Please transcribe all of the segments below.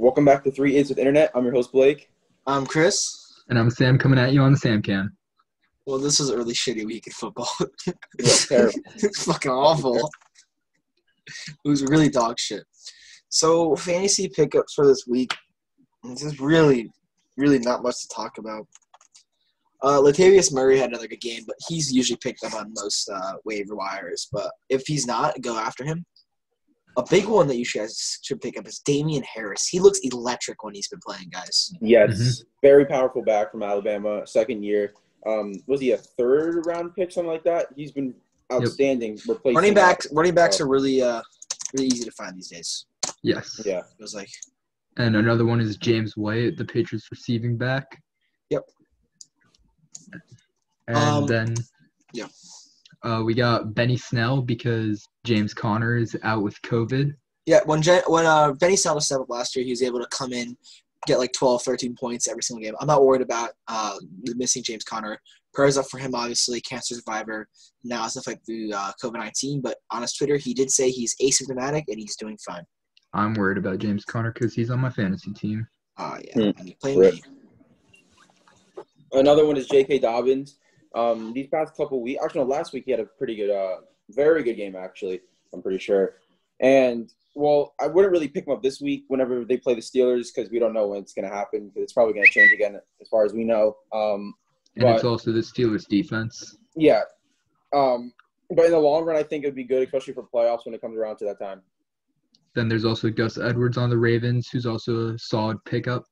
Welcome back to 3 Idiots with Internet. I'm your host, Blake. I'm Chris. And I'm Sam coming at you on the SamCam. Well, this was a really shitty week in football. Yeah, terrible. It's fucking awful. It was really dog shit. So, fantasy pickups for this week. This is really not much to talk about. Latavius Murray had another good game, but he's usually picked up on most waiver wires. But if he's not, go after him. A big one that you guys should pick up is Damian Harris. He looks electric when he's been playing, guys. Yes, Very powerful back from Alabama, second year. Was he a third-round pick, something like that? He's been outstanding. Yep. Running backs are really easy to find these days. Yes. Yeah. It was like. And another one is James White, the Patriots receiving back. Yep. And then yeah. We got Benny Snell because James Conner is out with COVID. Yeah, when Benny Snell was set up last year, he was able to come in, get like 12, 13 points every single game. I'm not worried about the missing James Conner. Prayers up for him, obviously, cancer survivor. Now has to fight through COVID-19, but on his Twitter, he did say he's asymptomatic and he's doing fine. I'm worried about James Conner because he's on my fantasy team. Yeah, and he's playing me. Another one is J.K. Dobbins. These past couple weeks, actually, no, last week he had a pretty good, very good game, actually, I'm pretty sure. And, well, I wouldn't really pick him up this week whenever they play the Steelers because we don't know when it's going to happen because it's probably going to change again as far as we know. But it's also the Steelers' defense. Yeah. But in the long run, I think it would be good, especially for playoffs when it comes around to that time. Then there's also Gus Edwards on the Ravens, who's also a solid pickup.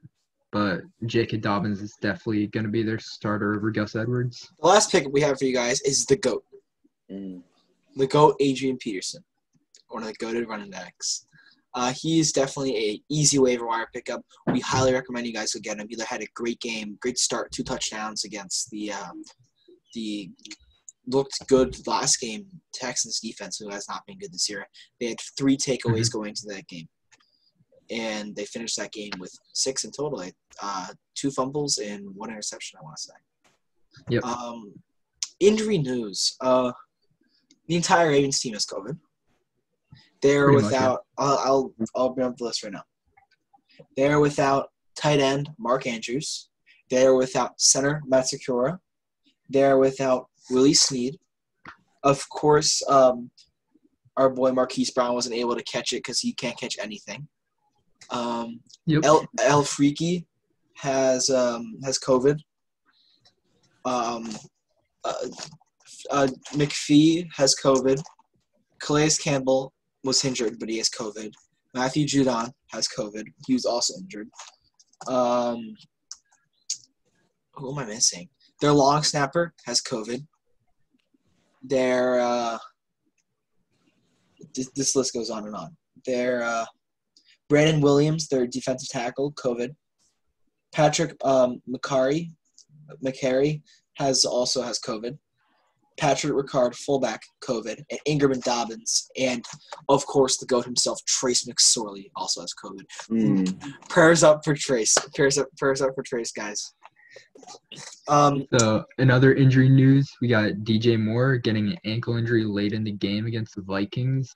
But J.K. Dobbins is definitely going to be their starter over Gus Edwards. The last pick we have for you guys is the GOAT. The GOAT, Adrian Peterson, one of the GOATed running backs. He's definitely an easy waiver wire pickup. We highly recommend you guys go get him. He had a great game, great start, 2 touchdowns against the looked good last game Texans defense, who has not been good this year. They had 3 takeaways going into that game. And they finished that game with 6 in total. 2 fumbles and 1 interception, I want to say. Yep. Injury news. The entire Ravens team has COVID. They're Pretty without I'll bring up the list right now. They're without tight end Mark Andrews. They're without center Matt Sakura. They're without Willie Snead. Of course, our boy Marquise Brown wasn't able to catch it because he can't catch anything. El Freaky has COVID. McPhee has COVID. Calais Campbell was injured, but he has COVID. Matthew Judon has COVID. He was also injured. Who am I missing? Their long snapper has COVID. Their this list goes on and on. Their Brandon Williams, their defensive tackle, COVID. Patrick McCary also has COVID. Patrick Ricard, fullback, COVID. And Ingram and Dobbins. And, of course, the GOAT himself, Trace McSorley, also has COVID. Prayers up for Trace. Prayers up for Trace, guys. So, in other injury news, we got DJ Moore getting an ankle injury late in the game against the Vikings.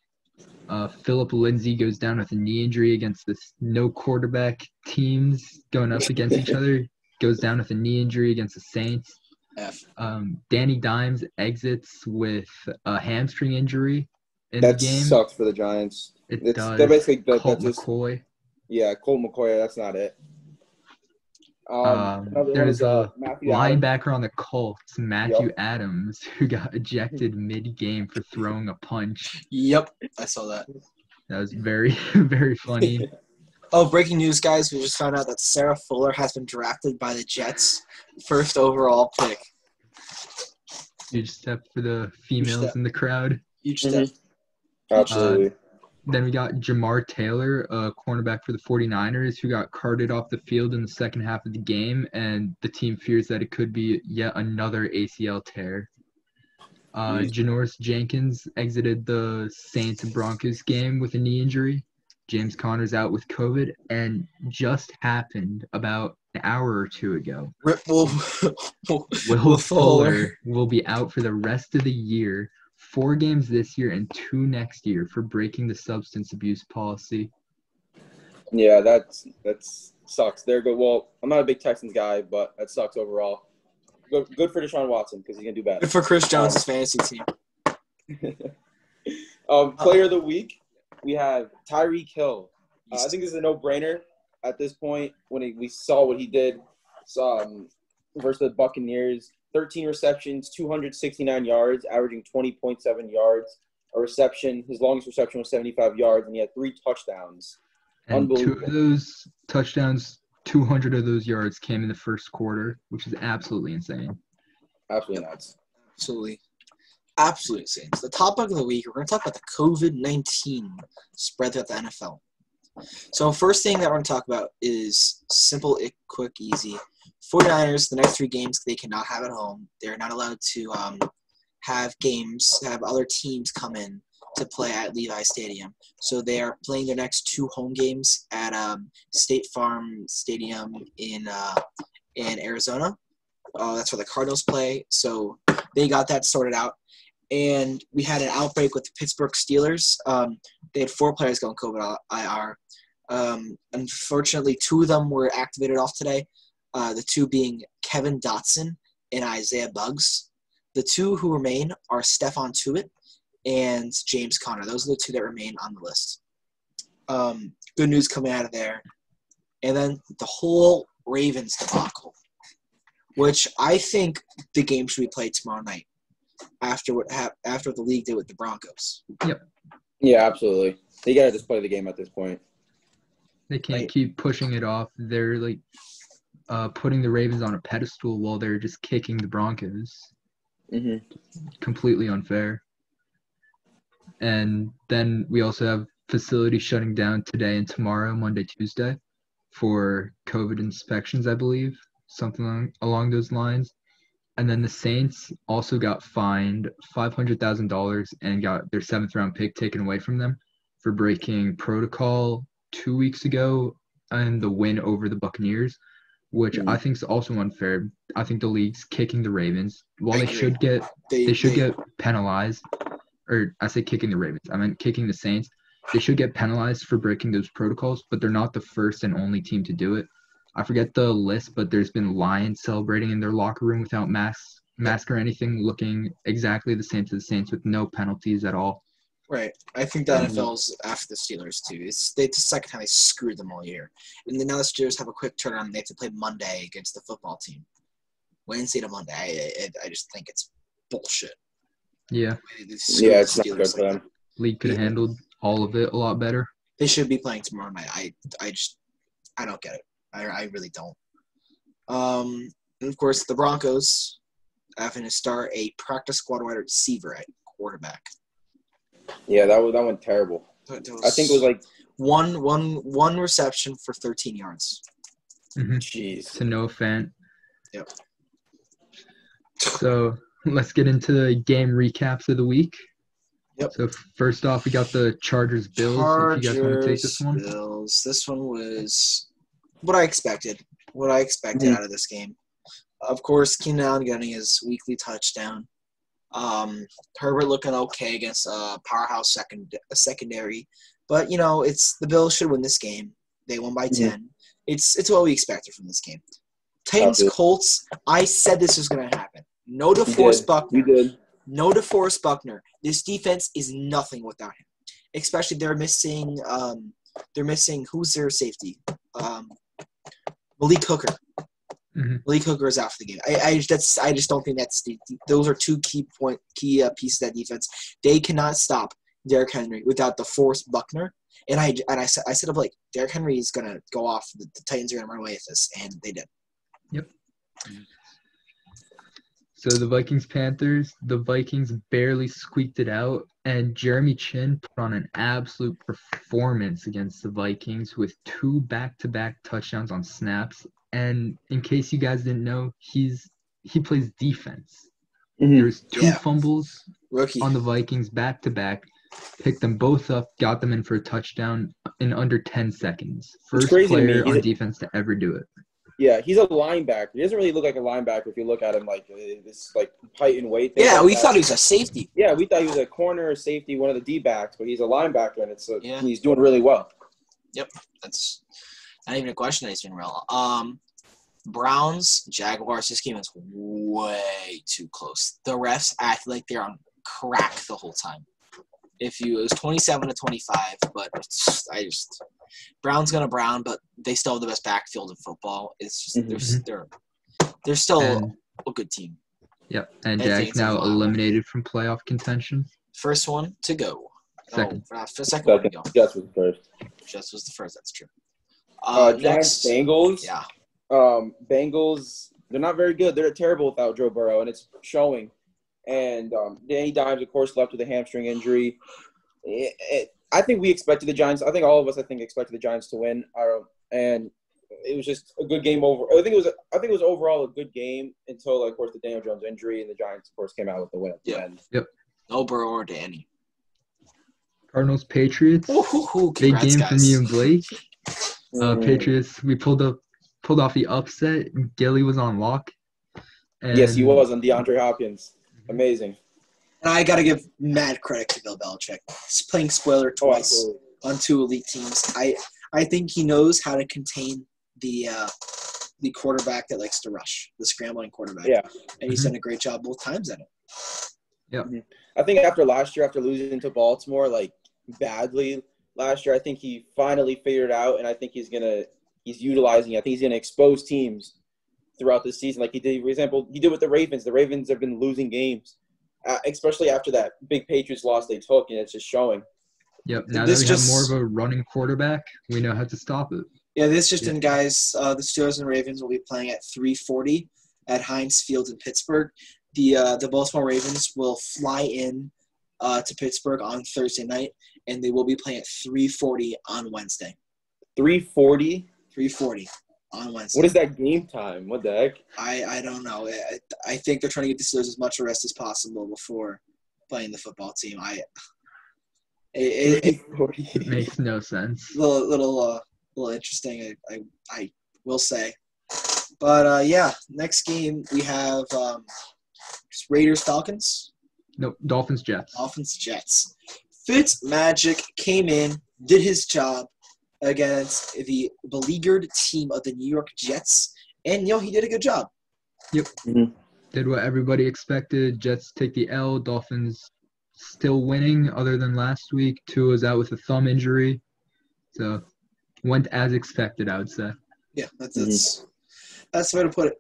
Philip Lindsay goes down with a knee injury against the no quarterback teams going up against each other. Goes down with a knee injury against the Saints. Danny Dimes exits with a hamstring injury in the game. That sucks for the Giants. It does. They're basically Colt McCoy. Yeah, Colt McCoy. That's not it. There's a linebacker Adams. on the Colts, Matthew Adams, who got ejected mid-game for throwing a punch. Yep, I saw that. That was very, very funny. Breaking news, guys. We just found out that Sarah Fuller has been drafted by the Jets. First overall pick. Huge step for the females in the crowd. Huge step. Absolutely. Then we got Jamar Taylor, a cornerback for the 49ers, who got carted off the field in the second half of the game, and the team fears that it could be yet another ACL tear. Janoris Jenkins exited the Saints and Broncos game with a knee injury. James Conner's out with COVID, and just happened about an hour or 2 ago. Will Fuller will be out for the rest of the year 4 games this year and 2 next year for breaking the substance abuse policy. Yeah, that's sucks. They're good. Well, I'm not a big Texans guy, but that sucks overall. Good for Deshaun Watson because he's gonna do bad. Good for Chris Jones' fantasy team. Player of the week, we have Tyreek Hill. I think this is a no-brainer at this point when we saw what he did versus the Buccaneers. 13 receptions, 269 yards, averaging 20.7 yards a reception. His longest reception was 75 yards, and he had 3 touchdowns. And 2 of those touchdowns, 200 of those yards came in the first quarter, which is absolutely insane. Absolutely nuts. Absolutely insane. So the topic of the week, we're going to talk about the COVID-19 spread throughout the NFL. So first thing that we're going to talk about is simple, quick, easy. 49ers, the next 3 games they cannot have at home. They're not allowed to have other teams come in to play at Levi Stadium. So they are playing their next 2 home games at State Farm Stadium in Arizona. That's where the Cardinals play. So they got that sorted out. And we had an outbreak with the Pittsburgh Steelers. They had 4 players going COVID IR. Unfortunately, 2 of them were activated off today, the 2 being Kevin Dotson and Isaiah Buggs. The 2 who remain are Stephon Tuitt and James Conner. Those are the 2 that remain on the list. Good news coming out of there. And then the whole Ravens debacle, which I think the game should be played tomorrow night after what the league did with the Broncos. Yep. Yeah, absolutely. They got to just play the game at this point. They can't keep pushing it off. They're like putting the Ravens on a pedestal while they're just kicking the Broncos. Mm-hmm. Completely unfair. And then we also have facilities shutting down today and tomorrow, Monday, Tuesday, for COVID inspections, I believe, something along those lines. And then the Saints also got fined $500,000 and got their 7th-round pick taken away from them for breaking protocol 2 weeks ago and the win over the Buccaneers, which I think is also unfair. I think the league's kicking the Ravens. While they should get penalized, or I say kicking the Ravens, I meant kicking the Saints. They should get penalized for breaking those protocols, but they're not the first and only team to do it. I forget the list, but there's been Lions celebrating in their locker room without mask or anything, looking exactly the same to the Saints with no penalties at all. Right. I think the NFL's after the Steelers, too. It's the second time they screwed them all year. And then now the Steelers have a quick turnaround, and they have to play Monday against the football team. Wednesday to Monday. I just think it's bullshit. Yeah. It's not good for them. League could have handled all of it a lot better. They should be playing tomorrow night. I don't get it. I really don't. And, of course, the Broncos having to start a practice squad wide receiver at quarterback. Yeah, that went terrible. I think it was like one reception for 13 yards. Mm-hmm. Jeez. To no fan. Yep. So let's get into the game recaps of the week. Yep. So first off, we got the Chargers-Bills. If you guys want to take this one. Bills. This one was what I expected. Out of this game. Of course, Keenan Allen getting his weekly touchdown. Herbert looking okay against a powerhouse secondary. But, it's the Bills should win this game. They won by 10. It's what we expected from this game. Titans-Colts, I said this was going to happen. No DeForest Buckner. You did. No DeForest Buckner. This defense is nothing without him. Especially they're missing who's their safety? Malik Hooker. Mm-hmm. Malik Hooker is out for the game. I just don't think those are 2 key pieces of that defense. They cannot stop Derrick Henry without DeForest Buckner. And I said like Derrick Henry is gonna go off. The Titans are gonna run away with this, and they did. Yep. So the Vikings-Panthers, the Vikings barely squeaked it out, and Jeremy Chin put on an absolute performance against the Vikings with 2 back-to-back touchdowns on snaps. And in case you guys didn't know, he plays defense. Mm-hmm. There's 2 fumbles Rookie. on the Vikings back-to-back, picked them both up, got them in for a touchdown in under 10 seconds. First player on defense to ever do it. Yeah, he's a linebacker. He doesn't really look like a linebacker if you look at him like this height and weight thing. Yeah, we thought he was a safety. Yeah, we thought he was a corner or safety, one of the D-backs, but he's a linebacker, and he's doing really well. That's not even a question that he's been real. Browns, Jaguars, this game is way too close. The refs act like they're on crack the whole time. It was 27-25, but Brown's gonna Brown, but they still have the best backfield in football. It's just they're still a good team. Yep, and Jags now eliminated from playoff contention. First one to go. Second. Second one to go. Jets was first. Jets was the first. That's true. Giants, Bengals. Yeah. Bengals, they're not very good. They're terrible without Joe Burrow, and it's showing. And Danny Dimes, of course, left with a hamstring injury. I think we expected the Giants. I think all of us, expected the Giants to win. And it was just a good game over. I think it was overall a good game until, of course, the Daniel Jones injury, and the Giants, of course, came out with the win at the end. Yep. No Burrow or Danny. Cardinals, Patriots. Big game for me and Blake. Patriots, we pulled off the upset. Gilly was on lock. And yes, he was on DeAndre Hopkins. Amazing. And I got to give mad credit to Bill Belichick. He's playing spoiler twice on two elite teams. I think he knows how to contain the quarterback that likes to rush, the scrambling quarterback. Yeah. And he's done a great job both times at it. Yeah. I think after last year, after losing to Baltimore, badly last year, I think he finally figured it out, and I think he's utilizing it. I think he's going to expose teams throughout the season like he did. For example, he did with the Ravens. The Ravens have been losing games, especially after that big Patriots loss they took, and it's just showing. Yep. Now that we have more of a running quarterback, we know how to stop it. Yeah, this just in, guys. The Steelers and Ravens will be playing at 3:40 at Heinz Field in Pittsburgh. The Baltimore Ravens will fly in to Pittsburgh on Thursday night, and they will be playing at 3:40 on Wednesday. 3:40? 3:40 on Wednesday. What is that game time? What the heck? I don't know. I think they're trying to get the Steelers as much rest as possible before playing the football team. It makes no sense. Little interesting. I will say, but yeah. Next game we have Raiders Falcons. Nope. Dolphins Jets. Fitzmagic came in, did his job against the beleaguered team of the New York Jets, and he did a good job. Yep. Mm-hmm. Did what everybody expected. Jets take the L. Dolphins still winning, other than last week. Tua was out with a thumb injury, so went as expected, I would say. Yeah, that's the way to put it.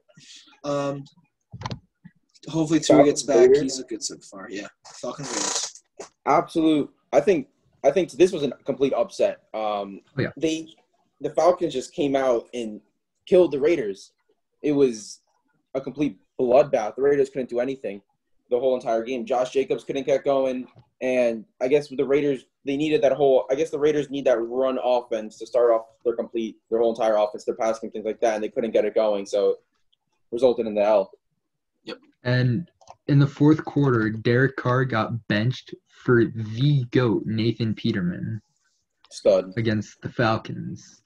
Hopefully Tua gets back. He's looked good so far. Yeah, Falcons Raiders. Absolute. I think this was a complete upset. The Falcons just came out and killed the Raiders. It was a complete bloodbath. The Raiders couldn't do anything the whole entire game. Josh Jacobs couldn't get going, and I guess the Raiders needed that whole. I guess the Raiders need that run offense to start off their whole entire offense, their passing, things like that, and they couldn't get it going, so resulted in the L. Yep. And in the fourth quarter, Derek Carr got benched for the GOAT, Nathan Peterman. Stud. Against the Falcons.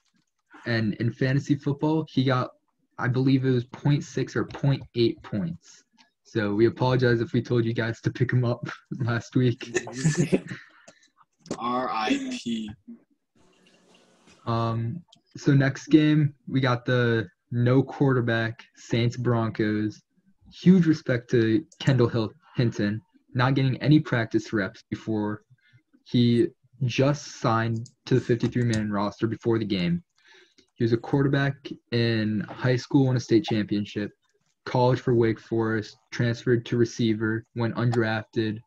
And in fantasy football, he got, I believe it was 0.6 or 0.8 points. So we apologize if we told you guys to pick him up last week. R.I.P. So next game, we got the no quarterback Saints Broncos. Huge respect to Kendall Hinton, not getting any practice reps before he just signed to the 53-man roster before the game. He was a quarterback in high school, won a state championship, college for Wake Forest, transferred to receiver, went undrafted,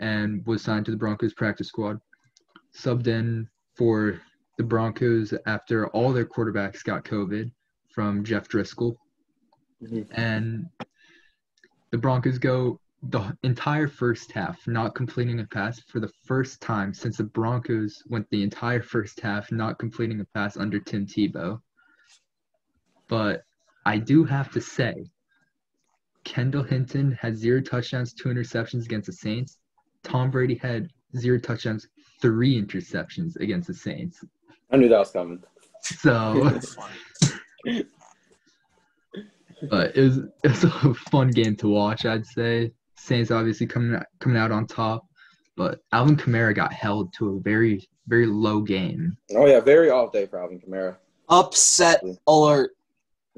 and was signed to the Broncos practice squad. Subbed in for the Broncos after all their quarterbacks got COVID from Jeff Driscoll. Mm-hmm. And the Broncos go the entire first half not completing a pass for the first time since the Broncos went the entire first half not completing a pass under Tim Tebow. But I do have to say, Kendall Hinton had 0 touchdowns, 2 interceptions against the Saints. Tom Brady had 0 touchdowns, 3 interceptions against the Saints. I knew that was coming. So, but it was a fun game to watch, I'd say. Saints obviously coming out on top, but Alvin Kamara got held to a very, very low game. Oh, yeah, very off day for Alvin Kamara. Upset alert.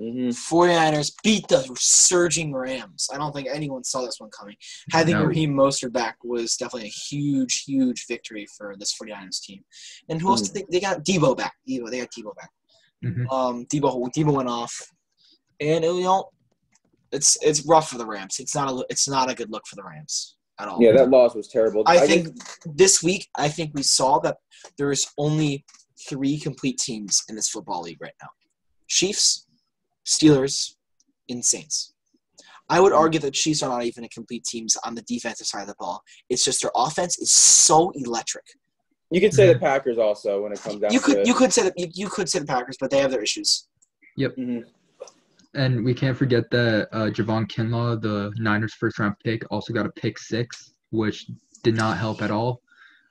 Mm-hmm. 49ers beat the surging Rams. I don't think anyone saw this one coming. Having No. Raheem Mostert back was definitely a huge, huge victory for this 49ers team. And who else did they got? Debo back. They got Debo back. Mhm. Debo went off. And, it's rough for the Rams. It's not a good look for the Rams at all. Yeah, that loss was terrible. I think this week, we saw that there is only 3 complete teams in this football league right now. Chiefs, Steelers, and Saints. I would argue that Chiefs are not even a complete teams on the defensive side of the ball. It's just their offense is so electric. You could say the Packers also when it comes down to it. You could say the Packers, but they have their issues. Yep. Mm-hmm. And we can't forget that Javon Kinlaw, the Niners' first-round pick, also got a pick 6, which did not help at all.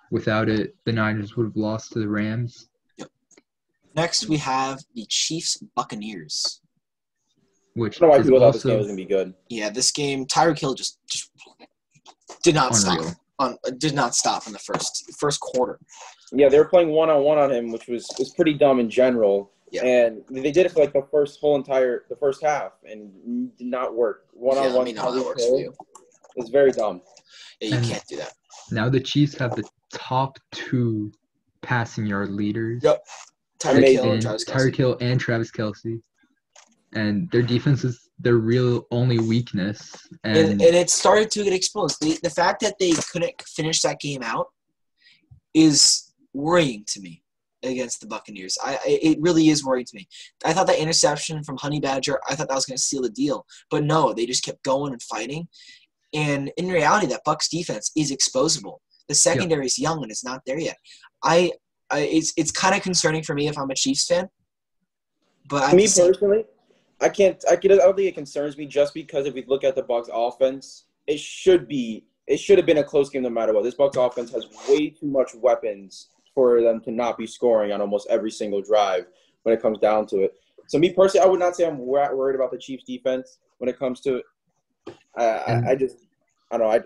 Without it, the Niners would have lost to the Rams. Yep. Next, we have the Chiefs-Buccaneers. Which I don't know why is people thought this also game was going to be good. Yeah, this game, Tyreek Hill just did not unreal. Did not stop in the first quarter. Yeah, they were playing one-on-one on him, which was pretty dumb in general. Yeah. And they did it for like the first half, and did not work. One-on-one. Let me know how that works for you. It's very dumb. Yeah, And can't do that. Now the Chiefs have the top 2 passing yard leaders. Yep. Tyreek Hill and Travis Kelce. And their defense is their real only weakness. And it started to get exposed. The fact that they couldn't finish that game out is worrying to me against the Buccaneers. It really is worrying to me. I thought that interception from Honey Badger, I thought that was going to seal the deal. But no, they just kept going and fighting. And in reality, that Bucs defense is exposable. The secondary is young and it's not there yet. It's kind of concerning for me if I'm a Chiefs fan. But Me personally, I don't think it concerns me just because if we look at the Bucs offense, it should have been a close game no matter what. This Bucs offense has way too much weapons for them to not be scoring on almost every single drive when it comes down to it. So me personally, I would not say I'm worried about the Chiefs defense when it comes to it. I don't know. I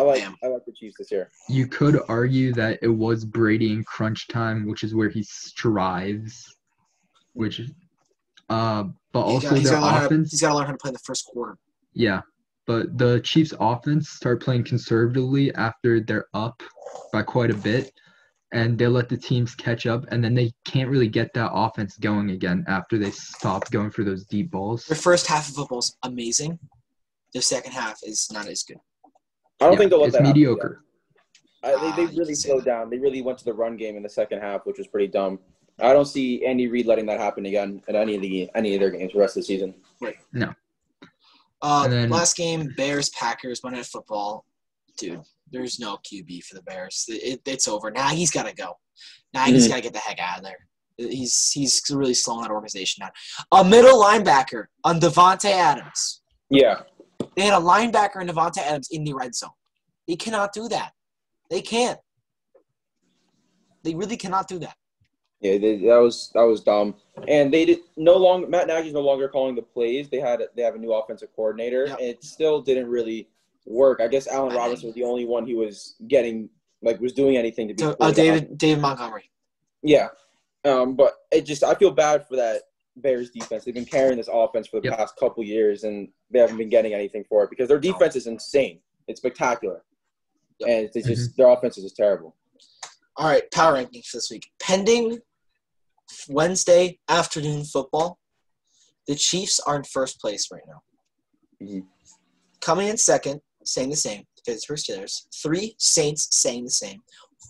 like the Chiefs this year. You could argue that it was Brady in crunch time, which is where he strives, but also their offense. He's got to learn how to play in the first quarter. Yeah, but the Chiefs' offense start playing conservatively after they're up by quite a bit, and they let the teams catch up, and then they can't really get that offense going again after they stop going for those deep balls. The first half of football is amazing. The second half is not as good. I don't think they'll let that happen. It's mediocre. They really slowed down. They really went to the run game in the second half, which was pretty dumb. I don't see Andy Reid letting that happen again at any of their games the rest of the season. Right. No. Last game, Bears-Packers, Monday Night Football. Dude, there's no QB for the Bears. It's over. Nagy's got to go. Nagy's got to get the heck out of there. He's really slowing that organization down. A middle linebacker on Devontae Adams. Yeah. They had a linebacker in Devontae Adams in the red zone. They cannot do that. They can't. They really cannot do that. Yeah, that was dumb. And Matt Nagy's no longer calling the plays. They have a new offensive coordinator, and it still didn't really work. I guess Allen Robinson was the only one who was was doing anything to be David Montgomery. Yeah. But I feel bad for that Bears defense. They've been carrying this offense for the past couple years, and they haven't been getting anything for it because their defense is insane. It's spectacular. Yep. And it's just their offense is just terrible. All right, power rankings for this week. Pending Wednesday afternoon football, the Chiefs are in first place right now. Mm-hmm. Coming in second, staying the same, the Pittsburgh Steelers. 3, Saints staying the same.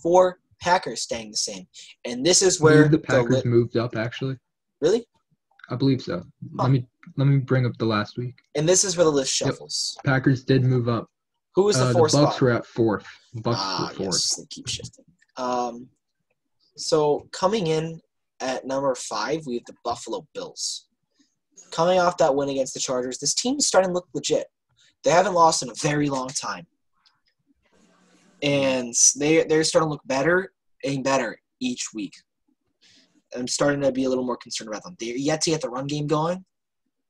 4, Packers staying the same. And this is where the Packers moved up, actually. Really? I believe so. Huh. Let me bring up the last week. And this is where the list shuffles. Yep. Packers did move up. Who was the fourth spot? The Bucs were at 4th. Bucs were 4th. Yes, they keep shifting. So coming in at number 5, we have the Buffalo Bills. Coming off that win against the Chargers, this team is starting to look legit. They haven't lost in a very long time. And they're starting to look better and better each week. I'm starting to be a little more concerned about them. They're yet to get the run game going,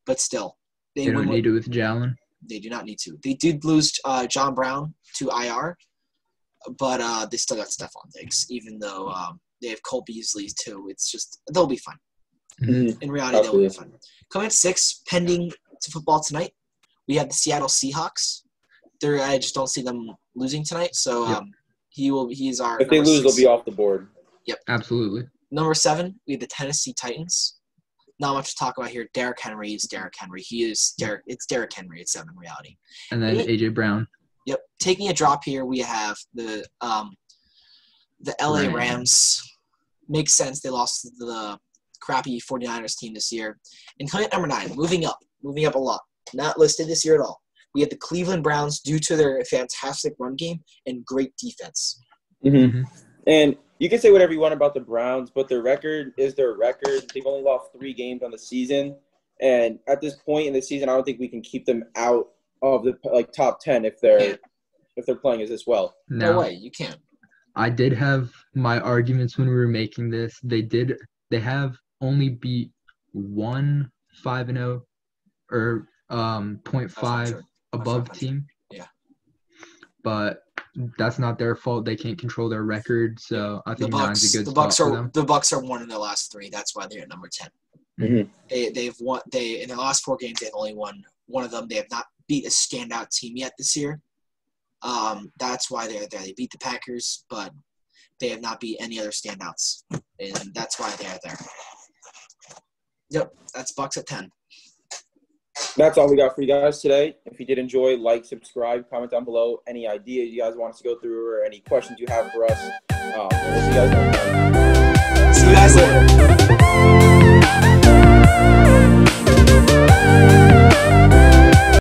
but still. They don't need it with Jalen. They do not need to. They did lose John Brown to IR, but they still got Stephon Diggs, even though They have Cole Beasley too. It's just they'll be fine. Mhm. In reality, they'll be fine. Coming at 6, pending to football tonight, we have the Seattle Seahawks. I just don't see them losing tonight. So Yep. he's our. If they number lose, 6. they'll be off the board. Absolutely. Number 7, we have the Tennessee Titans. Not much to talk about here. Derrick Henry is Derrick Henry. It's Derrick Henry at 7 in reality. And then AJ Brown. Yep. Taking a drop here, we have the LA Rams. Makes sense. They lost to the crappy 49ers team this year. And coming at number 9, moving up a lot. Not listed this year at all. We have the Cleveland Browns due to their fantastic run game and great defense. Mm-hmm. And you can say whatever you want about the Browns, but their record is their record. They've only lost 3 games on the season. And at this point in the season, I don't think we can keep them out of the top 10 if they're playing as this well. No way, you can't. I did have my arguments when we were making this. They have only beat 1 5-0 or 0.5 above team. Yeah. But that's not their fault. They can't control their record, so I think the Bucks, 9's a good spot for them. The Bucks are 1 in their last 3. That's why they're at number 10. Mm-hmm. They've won. In their last 4 games, they've only won one of them. They have not beat a standout team yet this year. That's why they're there. They beat the Packers, but they have not beat any other standouts, and that's why they're there. Yep, that's Bucks at 10. That's all we got for you guys today. If you did enjoy, like, subscribe, comment down below any ideas you guys want us to go through or any questions you have for us. We'll see you guys next time. See you guys later.